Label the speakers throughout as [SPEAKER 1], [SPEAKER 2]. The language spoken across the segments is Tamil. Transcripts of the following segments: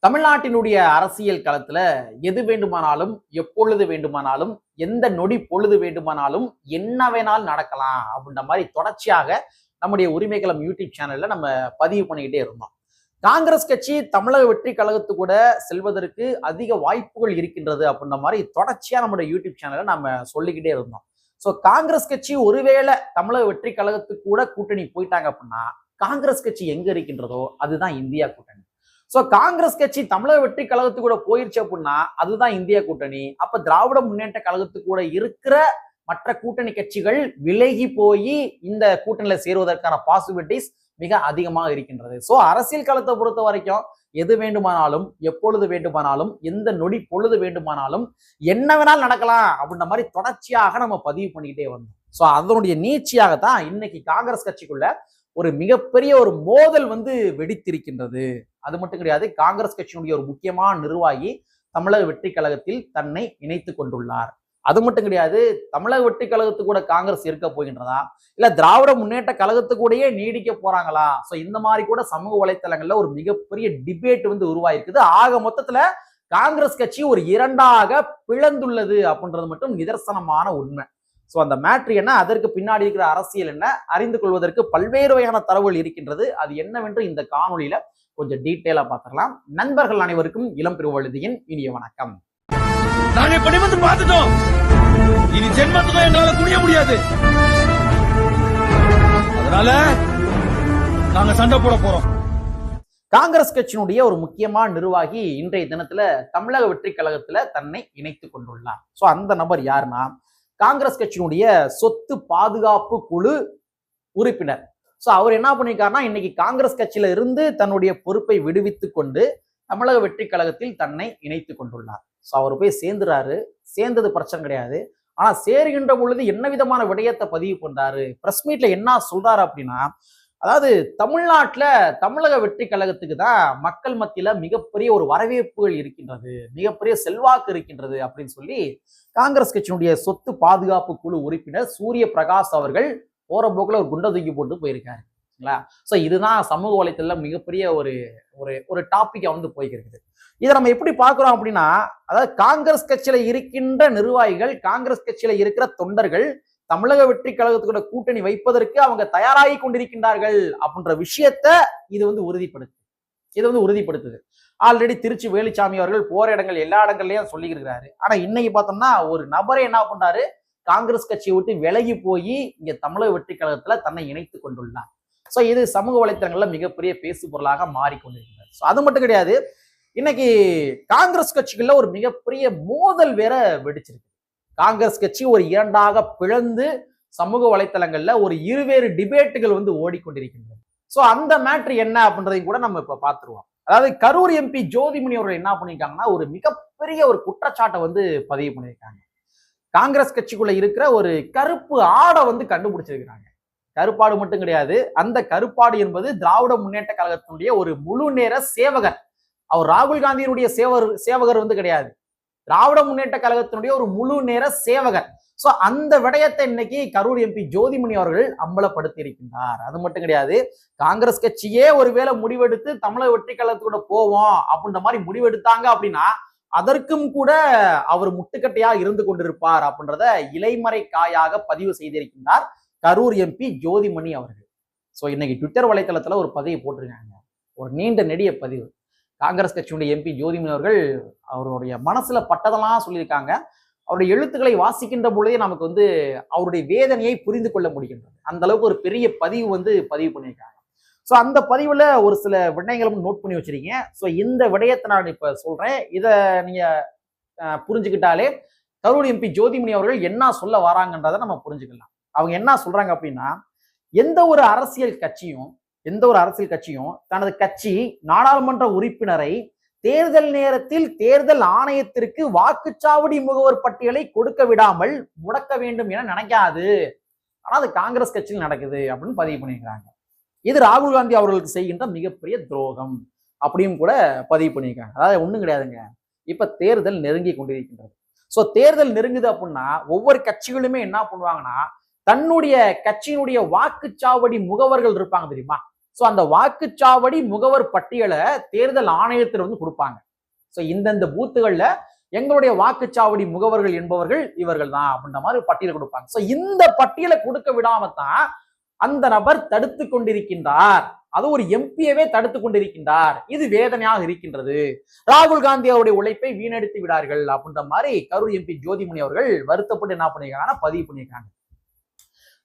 [SPEAKER 1] தமிழ்நாட்டினுடைய அரசியல் களத்துல எது வேண்டுமானாலும் எப்பொழுது வேண்டுமானாலும் எந்த நொடி பொழுது வேண்டுமானாலும் என்ன வேணாலும் நடக்கலாம் அப்படின்ற மாதிரி தொடர்ச்சியாக நம்முடைய உரிமைகளம் யூடியூப் சேனல்ல நம்ம பதிவு பண்ணிக்கிட்டே இருந்தோம். காங்கிரஸ் கட்சி தமிழக வெற்றி கழகத்து கூட செல்வதற்கு அதிக வாய்ப்புகள் இருக்கின்றது அப்படின்ற மாதிரி தொடர்ச்சியா நம்முடைய யூடியூப் சேனல்ல நம்ம சொல்லிக்கிட்டே இருந்தோம். ஸோ காங்கிரஸ் கட்சி ஒருவேளை தமிழக வெற்றி கழகத்துக்கு கூட கூட்டணி போயிட்டாங்க அப்படின்னா காங்கிரஸ் கட்சி எங்க இருக்கின்றதோ அதுதான் இந்தியா கூட்டணி. சோ காங்கிரஸ் கட்சி தமிழக வெற்றி கழகத்துக்கு கூட போயிருச்சு அப்படின்னா அதுதான் இந்திய கூட்டணி. அப்ப திராவிட முன்னேற்ற கழகத்துக்கு கூட இருக்கிற மற்ற கூட்டணி கட்சிகள் விலகி போய் இந்த கூட்டணியில சேருவதற்கான பாசிபிலிட்டிஸ் மிக அதிகமாக இருக்கின்றது. சோ அரசியல் களத்தை பொறுத்த வரைக்கும் எது வேண்டுமானாலும் எப்பொழுது வேண்டுமானாலும் எந்த நொடி பொழுது வேண்டுமானாலும் என்ன வேணாலும் நடக்கலாம் அப்படின்ற மாதிரி தொடர்ச்சியாக நம்ம பதிவு பண்ணிக்கிட்டே வந்தோம். சோ அதனுடைய நீட்சியாகத்தான் இன்னைக்கு காங்கிரஸ் கட்சிக்குள்ள ஒரு மிகப்பெரிய ஒரு மோதல் வெடித்திருக்கின்றது. அது மட்டும் கிடையாது, காங்கிரஸ் கட்சியினுடைய ஒரு முக்கியமான நிர்வாகி தமிழக வெற்றி கழகத்தில் தன்னை இணைத்துக் கொண்டுள்ளார். அது மட்டும் கிடையாது, தமிழக வெற்றி கழகத்து கூட காங்கிரஸ் இருக்க போகின்றதா இல்ல திராவிட முன்னேற்ற கழகத்து கூடயே நீடிக்க போறாங்களா? சோ இந்த மாதிரி கூட சமூக வலைத்தளங்கள்ல ஒரு மிகப்பெரிய டிபேட் உருவாயிருக்குது. ஆக மொத்தத்துல காங்கிரஸ் கட்சி ஒரு இரண்டாக பிளந்துள்ளது அப்படின்றது மட்டும் நிதர்சனமான உண்மை. ஸோ அந்த மேட்ரு என்ன, அதற்கு பின்னாடி இருக்கிற அரசியல் என்ன, அறிந்து கொள்வதற்கு பல்வேறு வகையான தரவுகள் இருக்கின்றது. அது என்னவென்று இந்த காணொலியில கொஞ்சம் டீட்டெயிலா பார்த்துக்கலாம். நண்பர்கள் அனைவருக்கும் இளம் பெருவழுதியின் இனிய வணக்கம்.
[SPEAKER 2] நாங்க இப்ப நிமிர்ந்து பார்த்துட்டோம். இனி ஜென்மத்துக்கும் எங்களால குனிய முடியாது. அதனால நாங்க சண்டை போட போறோம்.
[SPEAKER 1] காங்கிரஸ் கட்சியினுடைய ஒரு முக்கியமான நிர்வாகி இன்றைய தினத்துல தமிழக வெற்றி கழகத்துல தன்னை இணைத்துக் கொண்டுள்ளார். சோ அந்த நபர் யாருன்னா காங்கிரஸ் கட்சியினுடைய சொத்து பாதுகாப்பு குழு உறுப்பினர். சோ அவர் என்ன பண்ணிருக்காருன்னா இன்னைக்கு காங்கிரஸ் கட்சியில இருந்து தன்னுடைய பொறுப்பை விடுவித்துக் கொண்டு தமிழக வெற்றி கழகத்தில் தன்னை இணைத்துக் கொண்டுள்ளார். சோ அவர் போய் சேர்ந்துறாரு. சேர்ந்தது பிரச்சனை கிடையாது. ஆனா சேருகின்ற பொழுது என்ன விதமான விடயத்தை பதிவு பண்றாரு, பிரஸ் மீட்ல என்ன சொல்றாரு அப்படின்னா, அதாவது தமிழ்நாட்டுல தமிழக வெற்றி கழகத்துக்கு தான் மக்கள் மத்தியில மிகப்பெரிய ஒரு வரவேற்புகள் இருக்கின்றது, மிகப்பெரிய செல்வாக்கு இருக்கின்றது அப்படின்னு சொல்லி காங்கிரஸ் கட்சியினுடைய சொத்து பாதுகாப்பு குழு உறுப்பினர் சூரிய பிரகாஷ் அவர்கள் போற போக்குல ஒரு குண்டை தூக்கி போட்டு போயிருக்காரு. சோ இதுதான் சமூக வலைத்தள மிகப்பெரிய ஒரு ஒரு ஒரு டாபிக்கா போய்கிறது. இதை நம்ம எப்படி பார்க்கிறோம் அப்படின்னா, அதாவது காங்கிரஸ் கட்சியில இருக்கின்ற நிர்வாகிகள், காங்கிரஸ் கட்சியில இருக்கிற தொண்டர்கள் தமிழக வெற்றி கழகத்தோட கூட்டணி வைப்பதற்கு அவங்க தயாராகி கொண்டிருக்கின்றார்கள் அப்படின்ற விஷயத்த இது உறுதிப்படுத்துது. ஆல்ரெடி திருச்சி வேலுச்சாமி அவர்கள் போற இடங்கள் எல்லா இடங்கள்லயும் சொல்லி இருக்கிறாரு. ஆனா இன்னைக்கு பார்த்தோம்னா ஒரு நபரே என்ன பண்றாரு, காங்கிரஸ் கட்சியை விட்டு விலகி போய் இங்க தமிழக வெற்றி கழகத்துல தன்னை இணைத்துக் கொண்டுள்ளார். சோ இது சமூக வலைத்தளங்கள்ல மிகப்பெரிய பேசு பொருளாக மாறிக்கொண்டிருக்கிறது. சோ அது மட்டும் கிடையாது, இன்னைக்கு காங்கிரஸ் கட்சிகள்ல ஒரு மிகப்பெரிய மோதல் வேற வெடிச்சிருக்கு. காங்கிரஸ் கட்சி ஒரு இரண்டாக பிளந்து சமூக வலைத்தளங்கள்ல ஒரு இருவேறு டிபேட்டுகள் ஓடிக்கொண்டிருக்கின்றன. சோ அந்த மேட்ரு என்ன அப்படின்றதையும் கூட நம்ம இப்ப பார்த்துருவோம். அதாவது கரூர் எம்பி ஜோதிமணி அவர்கள் என்ன பண்ணிருக்காங்கன்னா ஒரு மிகப்பெரிய ஒரு குற்றச்சாட்டை பதிவு பண்ணியிருக்காங்க. காங்கிரஸ் கட்சிக்குள்ள இருக்கிற ஒரு கருப்பு ஆடை கண்டுபிடிச்சிருக்கிறாங்க. கருப்பாடு மட்டும் கிடையாது, அந்த கருப்பாடு என்பது திராவிட முன்னேற்ற கழகத்தினுடைய ஒரு முழு நேர சேவகர். அவர் ராகுல் காந்தியினுடைய சேவகர் கிடையாது, திராவிட முன்னேற்ற கழகத்தினுடைய ஒரு முழு நேர சேவகர். சோ அந்த விடயத்தை இன்னைக்கு கரூர் எம்பி ஜோதிமணி அவர்கள் அம்பலப்படுத்தி இருக்கின்றார். அது மட்டும் கிடையாது, காங்கிரஸ் கட்சியே ஒருவேளை முடிவெடுத்து தமிழக வெற்றி கழகத்தோட போவோம் அப்படின்ற மாதிரி முடிவெடுத்தாங்க அப்படின்னா அதற்கும் கூட அவர் முட்டுக்கட்டையாக இருந்து கொண்டிருப்பார் அப்படின்றத இலைமறை காயாக பதிவு செய்திருக்கின்றார் கரூர் எம்பி ஜோதிமணி அவர்கள். சோ இன்னைக்கு ட்விட்டர் வலைத்தளத்துல ஒரு பதிவு போட்டிருக்காங்க, ஒரு நீண்ட நெடிய பதிவு. காங்கிரஸ் கட்சியுடைய எம்பி ஜோதிமணி அவர்கள் அவருடைய மனசுல பட்டதெல்லாம் சொல்லியிருக்காங்க. அவருடைய எழுத்துக்களை வாசிக்கின்ற பொழுதே நமக்கு அவருடைய வேதனையை புரிந்து கொள்ள முடிகின்றது. அந்த அளவுக்கு ஒரு பெரிய பதிவு பதிவு பண்ணியிருக்காங்க. ஸோ அந்த பதிவுல ஒரு சில விடயங்களும் நோட் பண்ணி வச்சிருக்கீங்க. ஸோ இந்த விடயத்தை நான் இப்ப சொல்றேன். இதை நீங்க புரிஞ்சுக்கிட்டாலே கரூர் எம்பி ஜோதிமணி அவர்கள் என்ன சொல்ல வராங்கன்றதை நம்ம புரிஞ்சுக்கலாம். அவங்க என்ன சொல்றாங்க அப்படின்னா, எந்த ஒரு அரசியல் கட்சியும் தனது கட்சி நாடாளுமன்ற உறுப்பினரை தேர்தல் நேரத்தில் தேர்தல் ஆணையத்திற்கு வாக்குச்சாவடி முகவர் பட்டியலை கொடுக்க விடாமல் முடக்க வேண்டும் என நினைக்காது. ஆனா அது காங்கிரஸ் கட்சியில் நடக்குது அப்படின்னு பதிவு பண்ணியிருக்காங்க. இது ராகுல் காந்தி அவர்களுக்கு செய்கின்ற மிகப்பெரிய துரோகம் அப்படியும் கூட பதிவு பண்ணியிருக்காங்க. அதாவது ஒண்ணும் கிடையாதுங்க, இப்ப தேர்தல் நெருங்கி கொண்டிருக்கின்றது. சோ தேர்தல் நெருங்குது அப்படின்னா ஒவ்வொரு கட்சிகளுமே என்ன பண்ணுவாங்கன்னா, தன்னுடைய கட்சியினுடைய வாக்குச்சாவடி முகவர்கள் இருப்பாங்க தெரியுமா, ஸோ அந்த வாக்குச்சாவடி முகவர் பட்டியலை தேர்தல் ஆணையத்தில் வந்து கொடுப்பாங்க. ஸோ இந்தந்த பூத்துகள்ல எங்களுடைய வாக்குச்சாவடி முகவர்கள் என்பவர்கள் இவர்கள் தான் அப்படின்ற மாதிரி பட்டியலை கொடுப்பாங்க. ஸோ இந்த பட்டியலை கொடுக்க விடாமத்தான் அந்த நபர் தடுத்து கொண்டிருக்கின்றார். அது ஒரு எம்பியவே தடுத்து கொண்டிருக்கின்றார். இது வேதனையாக இருக்கின்றது. ராகுல் காந்தி அவருடைய உழைப்பை வீணடித்து விடார்கள் அப்படின்ற மாதிரி கரூர் எம்பி ஜோதிமணி அவர்கள் வருத்தப்பட்டு என்ன பண்ணிருக்காங்கன்னா பதிவு பண்ணியிருக்காங்க.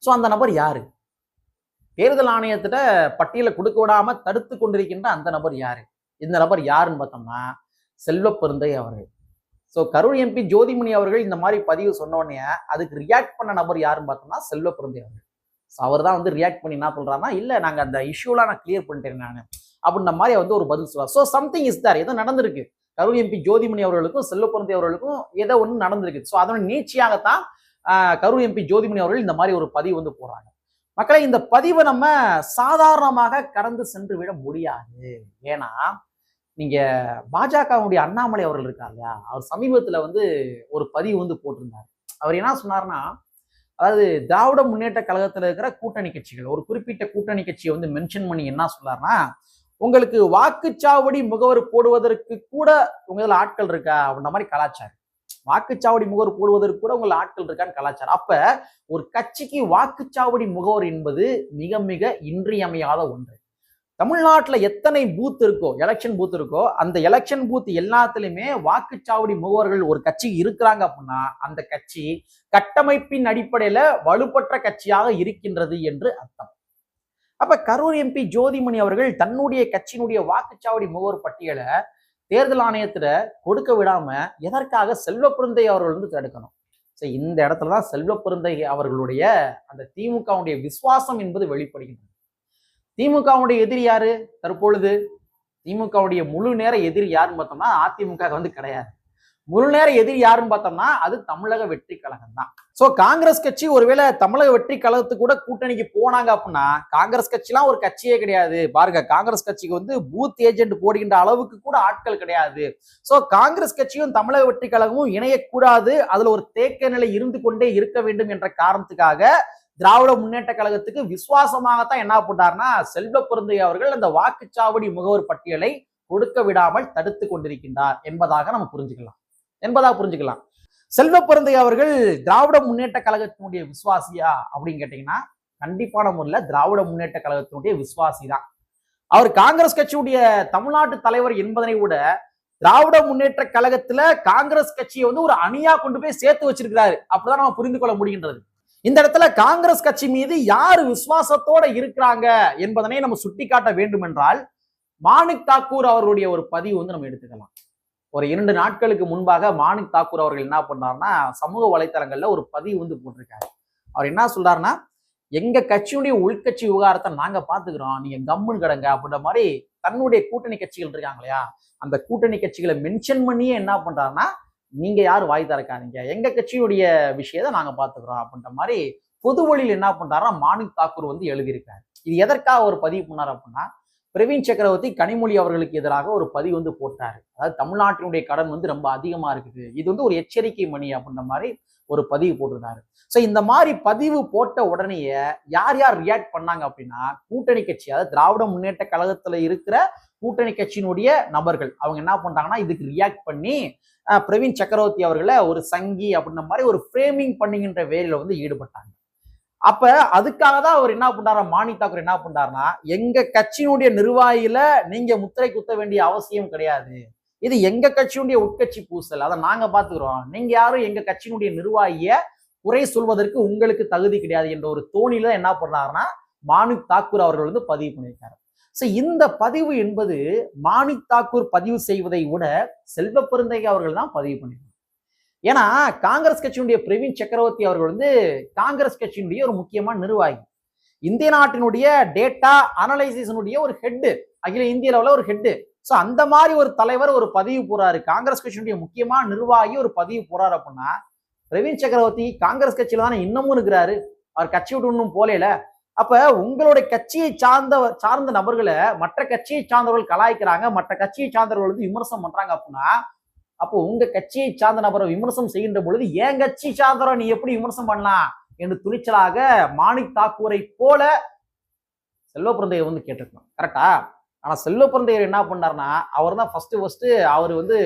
[SPEAKER 1] ஸோ அந்த நபர் யாரு? தேர்தல் ஆணையத்திட்ட பட்டியலை கொடுக்க விடாம தடுத்து கொண்டிருக்கின்ற அந்த நபர் யாரு? இந்த நபர் யாருன்னு பார்த்தோம்னா செல்வ பெருந்தை அவர்கள். ஸோ கரூர் எம்பி ஜோதிமணி அவர்கள் இந்த மாதிரி பதிவு சொன்ன உடனே அதுக்கு ரியாக்ட் பண்ண நபர் யாருன்னு பார்த்தோம்னா செல்வ பெருந்தை அவர்கள். அவர் தான் வந்து ரியாக்ட் பண்ணி என்ன சொல்றாருன்னா, இல்ல நாங்க அந்த இஷ்யூலாம் நான் கிளியர் பண்ணிட்டேன் நான் அப்படின்ற மாதிரி வந்து ஒரு பதில் சொல்றாரு. ஸோ சம்திங் இஸ் தேர், ஏதோ நடந்திருக்கு. கரூர் எம்பி ஜோதிமணி அவர்களுக்கும் செல்வ பெருந்தை அவர்களுக்கும் ஏதோ ஒன்று நடந்திருக்கு. ஸோ அதோட நீட்சியாகத்தான் கரூர் எம்பி ஜோதிமணி அவர்கள் இந்த மாதிரி ஒரு பதிவு வந்து போடுறாங்க. மக்களை, இந்த பதிவை நம்ம சாதாரணமாக கடந்து சென்று விட முடியாது. ஏன்னா நீங்க பாஜகவுடைய அண்ணாமலை அவர்கள் இருக்கார் இல்லையா, அவர் சமீபத்துல வந்து ஒரு பதிவு வந்து போட்டிருந்தார். அவர் என்ன சொன்னார்னா, அதாவது திராவிட முன்னேற்ற கழகத்தில் இருக்கிற கூட்டணி கட்சிகள், ஒரு குறிப்பிட்ட கூட்டணி கட்சியை வந்து மென்ஷன் பண்ணி என்ன சொன்னார்னா, உங்களுக்கு வாக்குச்சாவடி முகவர் போடுவதற்கு கூட உங்க இதுல ஆட்கள் இருக்கா அப்படின்ற மாதிரி கலாச்சாரம். வாக்குச்சாவடி முகவர் போடுவதற்கு கூட உங்களை ஆட்கள் இருக்கான்னு கலாச்சாரம். அப்ப ஒரு கட்சிக்கு வாக்குச்சாவடி முகவர் என்பது மிக மிக இன்றியமையாத ஒன்று. தமிழ்நாட்டில் எத்தனை பூத் இருக்கோ, எலெக்ஷன் பூத் இருக்கோ, அந்த எலெக்ஷன் பூத் எல்லாத்துலயுமே வாக்குச்சாவடி முகவர்கள் ஒரு கட்சி இருக்கிறாங்க அப்படின்னா அந்த கட்சி கட்டமைப்பின் அடிப்படையில வலுப்பற்ற கட்சியாக இருக்கின்றது என்று அர்த்தம். அப்ப கரூர் எம்பி ஜோதிமணி அவர்கள் தன்னுடைய கட்சியினுடைய வாக்குச்சாவடி முகவர் பட்டியலை தேர்தல் ஆணையத்துல கொடுக்க விடாம எதற்காக செல்வ பெருந்தை அவர்கள் வந்து தடுக்கணும்? இந்த இடத்துலதான் செல்வ பெருந்தை அவர்களுடைய அந்த திமுகவுடைய விசுவாசம் என்பது வெளிப்படுகின்றது. திமுகவுடைய எதிரி யாரு? தற்பொழுது திமுகவுடைய முழு நேர எதிரி யாருன்னு பார்த்தோம்னா அதிமுக வந்து கிடையாது. முழு நேர எதிரி யாருன்னு பார்த்தோம்னா அது தமிழக வெற்றி கழகம் தான். சோ காங்கிரஸ் கட்சி ஒருவேளை தமிழக வெற்றி கழகத்துக்கு கூட கூட்டணிக்கு போனாங்க அப்படின்னா, காங்கிரஸ் கட்சிலாம் ஒரு கட்சியே கிடையாது பாருங்க. காங்கிரஸ் கட்சிக்கு வந்து பூத் ஏஜென்ட் போடுகின்ற அளவுக்கு கூட ஆட்கள் கிடையாது. சோ காங்கிரஸ் கட்சியும் தமிழக வெற்றி கழகமும் இணையக்கூடாது, அதுல ஒரு தேக்க நிலை இருந்து கொண்டே இருக்க வேண்டும் என்ற காரணத்துக்காக திராவிட முன்னேற்ற கழகத்துக்கு விசுவாசமாகத்தான் என்ன பண்ணார்னா செல்வ பெருந்தை அவர்கள் அந்த வாக்குச்சாவடி முகவர் பட்டியலை கொடுக்க விடாமல் தடுத்து கொண்டிருக்கின்றார் என்பதாக நம்ம புரிஞ்சுக்கலாம். செல்வ பெருந்தை அவர்கள் திராவிட முன்னேற்ற கழகத்தினுடைய விசுவாசியா அப்படின்னு கேட்டீங்கன்னா கண்டிப்பான முறையில் திராவிட முன்னேற்ற கழகத்தினுடைய விசுவாசி தான். அவர் காங்கிரஸ் கட்சியுடைய தமிழ்நாட்டு தலைவர் என்பதனை விட திராவிட முன்னேற்ற கழகத்துல காங்கிரஸ் கட்சியை வந்து ஒரு அணியா கொண்டு போய் சேர்த்து வச்சிருக்கிறாரு. அப்படிதான் நம்ம புரிந்து கொள்ள முடிகின்றது. இந்த இடத்துல காங்கிரஸ் கட்சி மீது யாரு விசுவாசத்தோட இருக்கிறாங்க என்பதனை நம்ம சுட்டிக்காட்ட வேண்டும் என்றால் மாணிக் தாக்கூர் அவர்களுடைய ஒரு பதிவு வந்து நம்ம எடுத்துக்கலாம். ஒரு 2 நாட்களுக்கு முன்பாக மாணிக் தாக்கூர் அவர்கள் என்ன பண்ணார்னா சமூக வலைத்தளங்கள்ல ஒரு பதிவு வந்து போட்டிருக்காரு. அவர் என்ன சொல்றாருன்னா, எங்க கட்சியுடைய உள்கட்சி விவகாரத்தை நாங்க பாத்துக்கிறோம், நீங்க கம்முன்னு கிடங்க அப்படின்ற மாதிரி தன்னுடைய கூட்டணி கட்சிகள் இருக்காங்க இல்லையா, அந்த கூட்டணி கட்சிகளை மென்ஷன் பண்ணியே என்ன பண்றாருன்னா, நீங்க யாரு வாய் திறக்காதீங்க, எங்க கட்சியுடைய விஷயத்தை நாங்க பாத்துக்கிறோம் அப்படின்ற மாதிரி பொது வழியில் என்ன பண்றாருன்னா மாணிக் தாக்கூர் வந்து எழுதியிருக்காரு. இது எதற்காக ஒரு பதிவு பண்ணார் அப்படின்னா, பிரவீன் சக்கரவர்த்தி கனிமொழி அவர்களுக்கு எதிராக ஒரு பதிவு வந்து போட்டாரு. அதாவது தமிழ்நாட்டினுடைய கடன் வந்து ரொம்ப அதிகமா இருக்குது, இது வந்து ஒரு எச்சரிக்கை மணி அப்படின்ற மாதிரி ஒரு பதிவு போட்டிருந்தாரு. ஸோ இந்த மாதிரி பதிவு போட்ட உடனேயே யார் யார் ரியாக்ட் பண்ணாங்க அப்படின்னா, கூட்டணி கட்சி, அதாவது திராவிட முன்னேற்ற கழகத்துல இருக்கிற கூட்டணி கட்சியினுடைய நபர்கள் அவங்க என்ன பண்றாங்கன்னா இதுக்கு ரியாக்ட் பண்ணி பிரவீன் சக்கரவர்த்தி அவர்களை ஒரு சங்கி அப்படின்ற மாதிரி ஒரு ஃப்ரேமிங் பண்ணுகின்ற வேலையில வந்து ஈடுபட்டாங்க. அப்ப அதுக்காக தான் அவர் என்ன பண்றாரு, மாணிக் தாக்கூர் என்ன பண்றாருன்னா, எங்க கட்சியினுடைய நிர்வாகியில நீங்க முத்திரை குத்த வேண்டிய அவசியம் கிடையாது, இது எங்க கட்சியினுடைய உட்கட்சி பூசல், அதை நாங்க பாத்துக்கிறோம், நீங்க யாரும் எங்க கட்சியினுடைய நிர்வாகிய குறை சொல்வதற்கு உங்களுக்கு தகுதி கிடையாது என்ற ஒரு தோணில என்ன பண்றாருன்னா மாணிக் தாக்கூர் அவர்கள் வந்து பதிவு பண்ணியிருக்காரு. சோ இந்த பதிவு என்பது மாணிக் தாக்கூர் பதிவு செய்வதை விட செல்வ பெருந்தை அவர்கள் தான் பதிவு பண்ணியிருக்காங்க. ஏன்னா காங்கிரஸ் கட்சியினுடைய பிரவீன் சக்கரவர்த்தி அவர்கள் வந்து காங்கிரஸ் கட்சியினுடைய ஒரு முக்கியமான நிர்வாகி, இந்திய நாட்டினுடைய டேட்டா அனலைசிஸனுடைய ஒரு ஹெட், அகில இந்திய லெவலில் ஒரு ஹெட். ஸோ அந்த மாதிரி ஒரு தலைவர் ஒரு பதிவு போறாரு, காங்கிரஸ் கட்சியினுடைய முக்கியமான நிர்வாகி ஒரு பதிவு போறாரு அப்படின்னா, பிரவீன் சக்கரவர்த்தி காங்கிரஸ் கட்சியில தானே இன்னமும் இருக்கிறாரு, அவர் கட்சி விட்டு இன்னும் போலேல. அப்ப உங்களுடைய கட்சியை சார்ந்த நபர்களை மற்ற கட்சியை சார்ந்தவர்கள் கலாய்க்கிறாங்க, மற்ற கட்சியை சார்ந்தவர்கள் வந்து விமர்சனம் பண்றாங்க அப்படின்னா, அப்போ உங்க கட்சியை சார்ந்த நபரை விமர்சனம் செய்கின்ற பொழுது என் கட்சி சார்ந்தவரை நீ எப்படி விமர்சனம் பண்ணலாம் என்று துணிச்சலாக மாணிக் தாக்கூரை போல செல்வ பிறந்தையர் வந்து கேட்டிருக்கணும், கரெக்டா? ஆனா செல்வ பிறந்தையர் என்ன பண்ணாருன்னா, அவர் தான் ஃபர்ஸ்ட் அவர் வந்து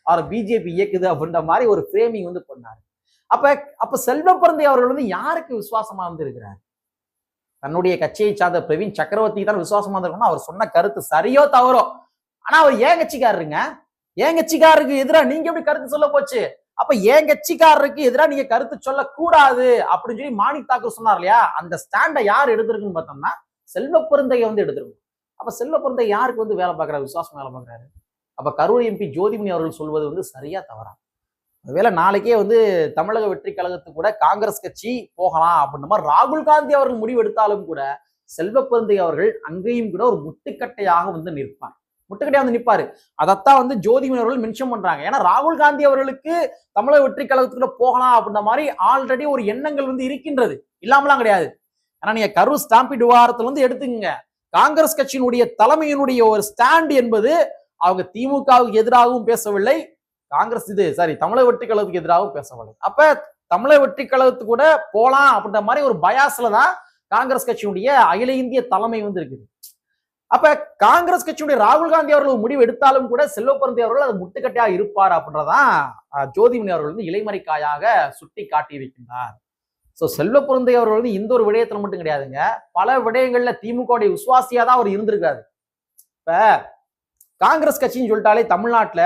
[SPEAKER 1] அவர் பிஜேபி இயக்குது அப்படின்ற மாதிரி ஒரு ஃப்ரேமிங் வந்து பண்ணாரு. அப்ப அப்ப செல்வ பிறந்தை அவர்கள் வந்து யாருக்கு விசுவாசமா வந்து இருக்கிறார்? தன்னுடைய கட்சியை சார்ந்த பிரவீன் சக்கரவர்த்தி தான் விசுவாசமா இருக்கணும். அவர் சொன்ன கருத்து சரியோ தவறோ, ஆனா அவர் ஏன் கட்சிக்காரருங்க, ஏன் கட்சிக்காரருக்கு எதிராக நீங்க எப்படி கருத்து சொல்ல போச்சு? அப்ப ஏன் கட்சிக்காரருக்கு எதிராக நீங்க கருத்து சொல்லக்கூடாது அப்படின்னு சொல்லி மாணிக் தாக்கூர் சொன்னார் இல்லையா, அந்த ஸ்டாண்டை யார் எடுத்திருக்குன்னு பார்த்தோம்னா செல்வ பெருந்தையை வந்து எடுத்திருக்கும். அப்ப செல்வ பெருந்தை யாருக்கு வந்து வேலை பார்க்கிறாரு, விசுவாசம் வேலை பார்க்கிறாரு? அப்ப கரூர் எம்பி ஜோதிமணி அவர்கள் சொல்வது வந்து சரியா தவறா? ஒருவேளை நாளைக்கே வந்து தமிழக வெற்றி கழகத்துக்கு கூட காங்கிரஸ் கட்சி போகலாம் அப்படின்ற மாதிரி ராகுல் காந்தி அவர்கள் முடிவு எடுத்தாலும் கூட செல்வ பெருந்தை அவர்கள் அங்கேயும் கூட ஒரு முட்டுக்கட்டையாக வந்து நிற்பார், முட்டுக்கட்டையா வந்து நிற்பாரு. அதைத்தான் வந்து ஜோதிமணி அவர்கள் மென்ஷன் பண்றாங்க. ஏன்னா ராகுல் காந்தி அவர்களுக்கு தமிழக வெற்றி கழகத்துக்குள்ள போகலாம் அப்படின்ற மாதிரி ஆல்ரெடி ஒரு எண்ணங்கள் வந்து இருக்கின்றது, இல்லாமலாம் கிடையாது. ஆனா நீங்க கரூர் ஸ்டாம்பிட் விவகாரத்துல வந்து எடுத்துக்கங்க, காங்கிரஸ் கட்சியினுடைய தலைமையினுடைய ஒரு ஸ்டாண்ட் என்பது அவங்க திமுகவுக்கு எதிராகவும் பேசவில்லை, காங்கிரஸ் தமிழக வெற்றி கழகத்துக்கு எதிராகவும் பேசவில்லை. அப்ப தமிழக வெற்றி கழகத்துக்கு கூட போலாம் அப்படின்ற மாதிரி ஒரு பயாஸ்ல தான் காங்கிரஸ் கட்சியினுடைய அகில இந்திய தலைமை வந்து இருக்குது. அப்ப காங்கிரஸ் கட்சியுடைய ராகுல் காந்தி அவர்கள் முடிவு எடுத்தாலும் கூட செல்வ பெருந்தை அவர்கள் அது முட்டுக்கட்டையா இருப்பார் அப்படின்றதான் ஜோதிமணி அவர்கள் வந்து இலைமறைக்காயாக சுட்டி காட்டியிருக்கின்றார். சோ செல்வ பெருந்தை அவர்கள் வந்து இந்த ஒரு விடயத்துல மட்டும் கிடையாதுங்க, பல விடயங்கள்ல திமுக விசுவாசியா தான் அவர் இருந்திருக்காரு. இப்ப காங்கிரஸ் கட்சின்னு சொல்லிட்டாலே தமிழ்நாட்டுல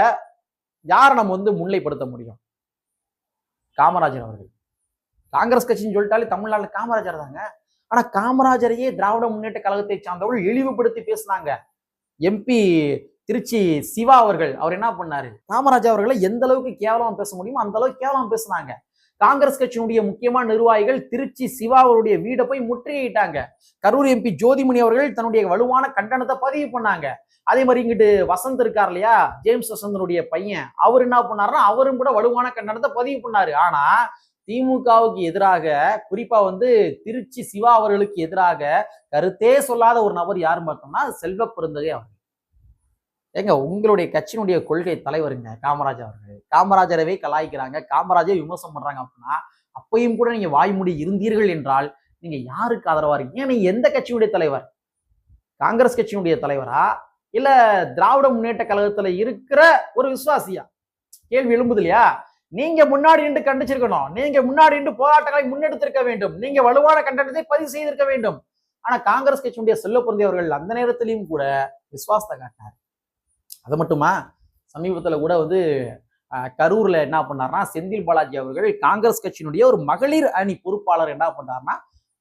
[SPEAKER 1] யாரை நம்ம வந்து முன்னிலைப்படுத்த முடியும்? காமராஜர் அவர்கள். காங்கிரஸ் கட்சின்னு சொல்லிட்டாலே தமிழ்நாட்டில் காமராஜர் தாங்க. ஆனா காமராஜரையே திராவிட முன்னேற்ற கழகத்தை சார்ந்தவர்கள் இழிவுபடுத்தி பேசினாங்க. எம்பி திருச்சி சிவா அவர்கள் அவர் என்ன பண்ணாரு, காமராஜர் அவர்களை எந்த அளவுக்கு கேவலமா பேச முடியுமோ அந்த அளவுக்கு கேவலமா பேசினாங்க. காங்கிரஸ் கட்சியினுடைய முக்கியமான நிர்வாகிகள் திருச்சி சிவா அவருடைய வீடை போய் முற்றுகையிட்டாங்க. கரூர் எம்பி ஜோதிமணி அவர்கள் தன்னுடைய வலுவான கண்டனத்தை பதிவு பண்ணாங்க. அதே மாதிரி இங்கிட்டு வசந்த் இருக்கார் இல்லையா, ஜேம்ஸ் வசந்தனுடைய பையன், அவர் என்ன பண்ணாருன்னா அவரும் கூட வலுவான கண்டனத்தை பதிவு பண்ணாரு. ஆனா திமுகவுக்கு எதிராக, குறிப்பா வந்து திருச்சி சிவா அவர்களுக்கு எதிராக கருத்தே சொல்லாத ஒரு நபர் யாருன்னு பார்த்தோம்னா செல்வ பெருந்தகை அவர்கள். ஏங்க உங்களுடைய கட்சியினுடைய கொள்கை தலைவருங்க காமராஜர் அவர்கள், காமராஜரவே கலாய்க்கிறாங்க, காமராஜரை விமர்சனம் பண்றாங்க அப்படின்னா அப்பையும் கூட நீங்க வாய்மூடி இருந்தீர்கள் என்றால் நீங்க யாருக்கு ஆதரவா இருக்கீங்க? நீங்க எந்த கட்சியினுடைய தலைவர்? காங்கிரஸ் கட்சியினுடைய தலைவரா இல்ல திராவிட முன்னேற்ற கழகத்துல இருக்கிற ஒரு விசுவாசியா? கேள்வி எழும்புது இல்லையா? நீங்க முன்னாடி நின்று கண்டிச்சிருக்கணும், நீங்க முன்னாடி நின்று போராட்டங்களை முன்னெடுத்திருக்க வேண்டும், நீங்க வலுவான கண்டனத்தை பதிவு செய்திருக்க வேண்டும். ஆனா காங்கிரஸ் கட்சியினுடைய செல்வ பெருந்தை அவர்கள் அந்த நேரத்திலையும் கூட விசுவாசத்தை காட்டினார். அது மட்டுமா, சமீபத்துல கூட வந்து கரூர்ல என்ன பண்ணார்னா செந்தில் பாலாஜி அவர்கள் காங்கிரஸ் கட்சியினுடைய ஒரு மகளிர் அணி பொறுப்பாளர் என்ன பண்ணார்னா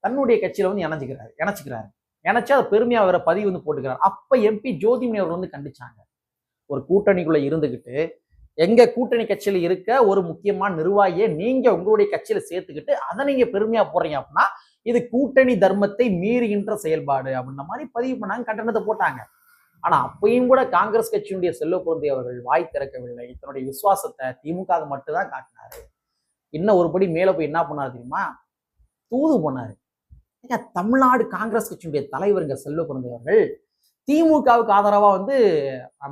[SPEAKER 1] தன்னுடைய கட்சியில வந்து இணைச்சுக்கிறாரு. நினைச்சு அதை பெருமையா வேற பதிவு வந்து போட்டுக்கிறார். அப்ப எம்பி ஜோதிமணி அவர்கள் வந்து கண்டிச்சாங்க, ஒரு கூட்டணிக்குள்ள இருந்துகிட்டு எங்க கூட்டணி கட்சியில இருக்க ஒரு முக்கியமான நிர்வாகியை நீங்க உங்களுடைய கட்சியில சேர்த்துக்கிட்டு அதை நீங்க பெருமையா போடுறீங்க அப்படின்னா இது கூட்டணி தர்மத்தை மீறுகின்ற செயல்பாடு அப்படின்ற மாதிரி பதிவு பண்ணாங்க, கண்டனத்தை போட்டாங்க. ஆனா அப்பயும் கூட காங்கிரஸ் கட்சியினுடைய செல்வ பெருந்தை அவர்கள் வாய் திறக்கவில்லை, தன்னுடைய விசுவாசத்தை திமுக மட்டும்தான் காட்டினாரு. இன்னும் ஒருபடி மேல போய் என்ன பண்ணாரு தெரியுமா, தூது போனாரு. தமிழ்நாடு காங்கிரஸ் கட்சியினுடைய தலைவருங்க செல்வ பெருந்தை அவர்கள் திமுகவுக்கு ஆதரவா வந்து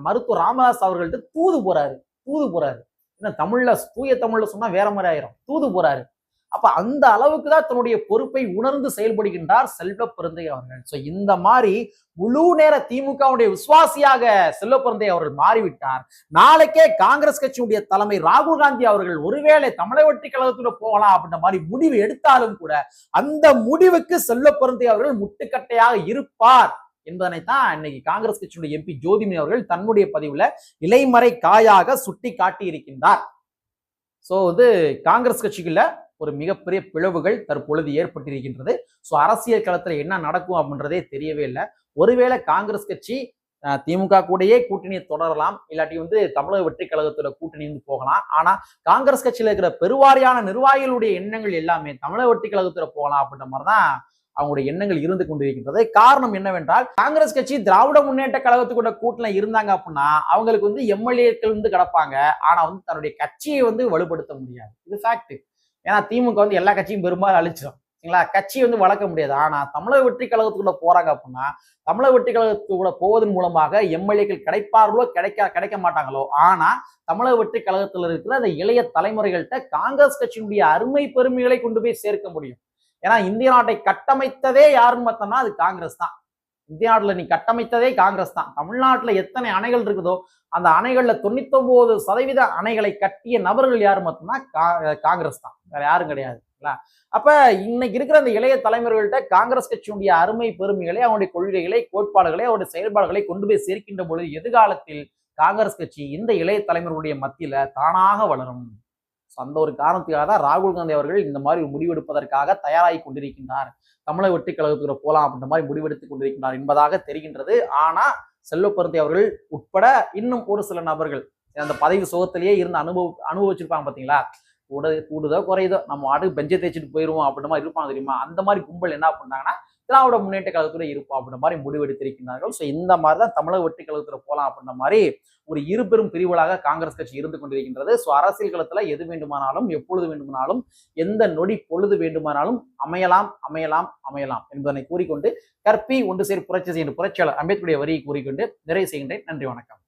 [SPEAKER 1] மருத்துவர் ராமதாஸ் அவர்கள்ட்ட தூது போறாரு. என்ன தமிழ்ல தூய தமிழ்ல சொன்னா வேற மாதிரி ஆயிரும், தூது போறாரு. அப்ப அந்த அளவுக்கு தான் தன்னுடைய பொறுப்பை உணர்ந்து செயல்படுகின்றார் செல்வ பெருந்தை அவர்கள். சோ இந்த மாதிரி முழு நேர திமுகவுடைய விசுவாசியாக செல்வ பெருந்தை அவர்கள் மாறிவிட்டார். நாளைக்கே காங்கிரஸ் கட்சியுடைய தலைமை ராகுல் காந்தி அவர்கள் ஒருவேளை தமிழக வெற்றி கழகத்துல போகலாம் அப்படின்ற மாதிரி முடிவு எடுத்தாலும் கூட அந்த முடிவுக்கு செல்வ பெருந்தை அவர்கள் முட்டுக்கட்டையாக இருப்பார் என்பதனைத்தான் இன்னைக்கு காங்கிரஸ் கட்சியுடைய எம்பி ஜோதிமணி அவர்கள் தன்னுடைய பதிவுல இலைமறை காயாக சுட்டி காட்டி இருக்கின்றார். சோ வந்து காங்கிரஸ் கட்சிக்குள்ள ஒரு மிகப்பெரிய பிளவுகள் தற்பொழுது ஏற்பட்டிருக்கின்றது. ஸோ அரசியல் களத்துல என்ன நடக்கும் அப்படின்றதே தெரியவே இல்லை. ஒருவேளை காங்கிரஸ் கட்சி திமுக கூடயே கூட்டணியை தொடரலாம், இல்லாட்டி வந்து தமிழக வெற்றி கழகத்தோட கூட்டணி வந்து போகலாம். ஆனா காங்கிரஸ் கட்சியில இருக்கிற பெருவாரியான நிர்வாகிகளுடைய எண்ணங்கள் எல்லாமே தமிழக வெற்றி கழகத்துல போகலாம் அப்படின்ற மாதிரிதான் அவங்களுடைய எண்ணங்கள் இருந்து கொண்டிருக்கின்றது. காரணம் என்னவென்றால் காங்கிரஸ் கட்சி திராவிட முன்னேற்ற கழகத்துக்கூட கூட்டணி இருந்தாங்க அப்படின்னா அவங்களுக்கு வந்து எம்எல்ஏக்கள் வந்து கிடப்பாங்க, ஆனா வந்து தன்னுடைய கட்சியை வந்து வலுப்படுத்த முடியாது. இது ஃபேக்ட். ஏன்னா திமுக வந்து எல்லா கட்சியும் பெரும்பாலும் அழிச்சிடும், சரிங்களா, கட்சி வந்து வளர்க்க முடியாது. ஆனா தமிழக வெற்றி கழகத்துக்குள்ள போறாங்க அப்படின்னா தமிழக வெற்றி கழகத்துக்குள்ள போவதன் மூலமாக எம்எல்ஏக்கள் கிடைப்பார்களோ கிடைக்க மாட்டாங்களோ, ஆனா தமிழக வெற்றி கழகத்தில் இருக்கிற அந்த இளைய தலைமுறைகள்கிட்ட காங்கிரஸ் கட்சியினுடைய அருமை பெருமைகளை கொண்டு போய் சேர்க்க முடியும். ஏன்னா இந்திய நாட்டை கட்டமைத்ததே யாருன்னு பார்த்தோம்னா அது காங்கிரஸ் தான். இந்திய நாட்டுல நீ கட்டமைத்ததே காங்கிரஸ் தான். தமிழ்நாட்டுல எத்தனை அணைகள் இருக்குதோ அந்த அணைகள்ல 99% அணைகளை கட்டிய நபர்கள் யாரு மட்டும்தான் காங்கிரஸ் தான், வேற யாரும் கிடையாது. அப்ப இன்னைக்கு இருக்கிற அந்த இளைய தலைவர்கள்ட்ட காங்கிரஸ் கட்சியுடைய அருமை பெருமைகளை, அவனுடைய கொள்கைகளை, கோட்பாடுகளை, அவருடைய செயல்பாடுகளை கொண்டு போய் சேர்க்கின்ற பொழுது எதிர்காலத்தில் காங்கிரஸ் கட்சி இந்த இளைய தலைவர்களுடைய மத்தியில தானாக வளரும். அந்த ஒரு காரணத்துக்காக தான் ராகுல் காந்தி அவர்கள் இந்த மாதிரி முடிவெடுப்பதற்காக தயாராகி கொண்டிருக்கின்றார். தமிழக வெற்றி கழகத்துக்கு போலாம் அப்படின்ற மாதிரி முடிவெடுத்துக் கொண்டிருக்கின்றார் என்பதாக தெரிகின்றது. ஆனா செல்வப்பருந்தி அவர்கள் உட்பட இன்னும் ஒரு சில நபர்கள் அந்த பதவி சுகத்திலேயே இருந்து அனுபவிச்சிருப்பாங்க பாத்தீங்களா, கூடுதோ குறையுதோ நம்ம ஆட்டுக்கு பெஞ்சை தேய்ச்சிட்டு போயிருவோம் அப்படின்ற மாதிரி இருப்பாங்க தெரியுமா, அந்த மாதிரி கும்பல் என்ன பண்ணாங்கன்னா திராவிட முன்னேற்ற கழகத்துல இருப்போம் அப்படின்ற மாதிரி முடிவெடுத்திருக்கிறார்கள். ஸோ இந்த மாதிரி தான் தமிழக வெற்றி கழகத்துல போலாம் அப்படின்ற மாதிரி ஒரு இரு பெரும் பிரிவுகளாக காங்கிரஸ் கட்சி இருந்து கொண்டிருக்கின்றது. ஸோ அரசியல் களத்துல எது வேண்டுமானாலும் எப்பொழுது வேண்டுமானாலும் எந்த நொடி பொழுது வேண்டுமானாலும் அமையலாம் அமையலாம் அமையலாம் என்பதனை கூறிக்கொண்டு கற்பி ஒன்று சேர் புரட்சி செய்கின்ற புரட்சியாளர் அம்பேத்கருடைய வரியை கூறிக்கொண்டு நிறைவு செய்கின்றேன். நன்றி, வணக்கம்.